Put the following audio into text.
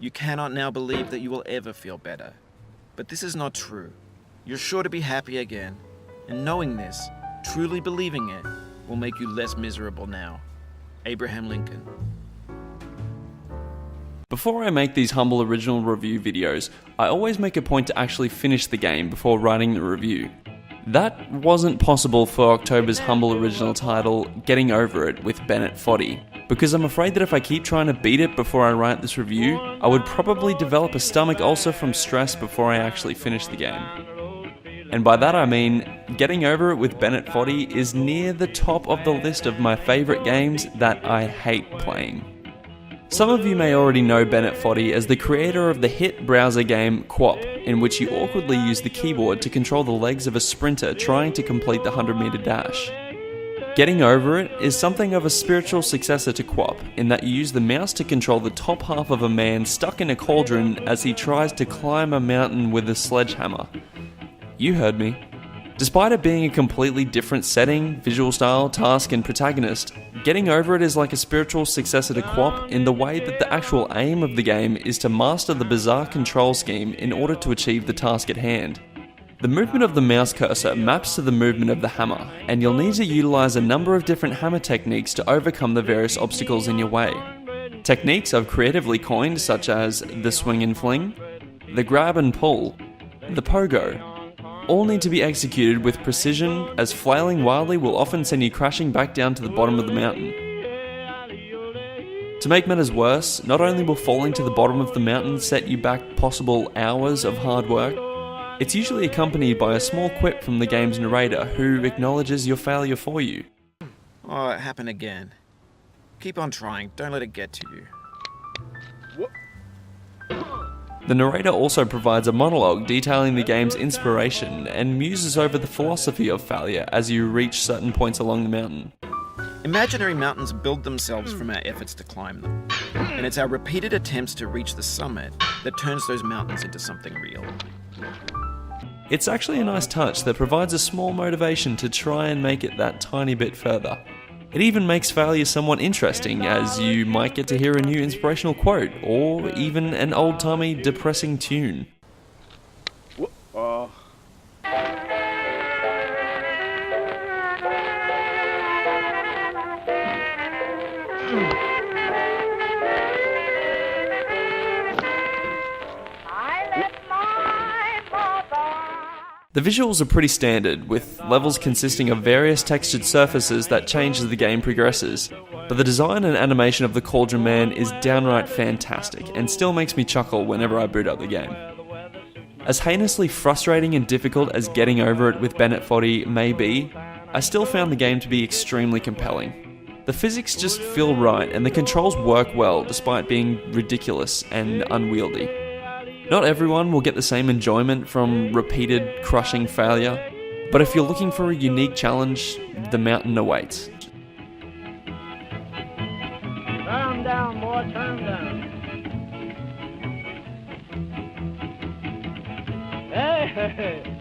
You cannot now believe that you will ever feel better. But this is not true. You're sure to be happy again, and knowing this, truly believing it, will make you less miserable now. Abraham Lincoln. Before I make these humble original review videos, I always make a point to actually finish the game before writing the review. That wasn't possible for October's humble original title, Getting Over It with Bennett Foddy, because I'm afraid that if I keep trying to beat it before I write this review, I would probably develop a stomach ulcer from stress before I actually finish the game. And by that I mean, Getting Over It with Bennett Foddy is near the top of the list of my favourite games that I hate playing. Some of you may already know Bennett Foddy as the creator of the hit browser game QWOP, in which you awkwardly use the keyboard to control the legs of a sprinter trying to complete the 100-meter dash. Getting Over It is something of a spiritual successor to QWOP, in that you use the mouse to control the top half of a man stuck in a cauldron as he tries to climb a mountain with a sledgehammer. You heard me. Despite it being a completely different setting, visual style, task and protagonist, Getting Over It is like a spiritual successor to QWOP in the way that the actual aim of the game is to master the bizarre control scheme in order to achieve the task at hand. The movement of the mouse cursor maps to the movement of the hammer, and you'll need to utilise a number of different hammer techniques to overcome the various obstacles in your way. Techniques I've creatively coined such as the swing and fling, the grab and pull, the pogo, all need to be executed with precision, as flailing wildly will often send you crashing back down to the bottom of the mountain. To make matters worse, not only will falling to the bottom of the mountain set you back possible hours of hard work, it's usually accompanied by a small quip from the game's narrator who acknowledges your failure for you. Oh, it happened again. Keep on trying, don't let it get to you. The narrator also provides a monologue detailing the game's inspiration and muses over the philosophy of failure as you reach certain points along the mountain. Imaginary mountains build themselves from our efforts to climb them, and it's our repeated attempts to reach the summit that turns those mountains into something real. It's actually a nice touch that provides a small motivation to try and make it that tiny bit further. It even makes failure somewhat interesting, as you might get to hear a new inspirational quote, or even an old-timey depressing tune. The visuals are pretty standard, with levels consisting of various textured surfaces that change as the game progresses, but the design and animation of the Cauldron Man is downright fantastic, and still makes me chuckle whenever I boot up the game. As heinously frustrating and difficult as Getting Over It with Bennett Foddy may be, I still found the game to be extremely compelling. The physics just feel right, and the controls work well despite being ridiculous and unwieldy. Not everyone will get the same enjoyment from repeated crushing failure, but if you're looking for a unique challenge, the mountain awaits. Turn down, boy, turn down. Hey!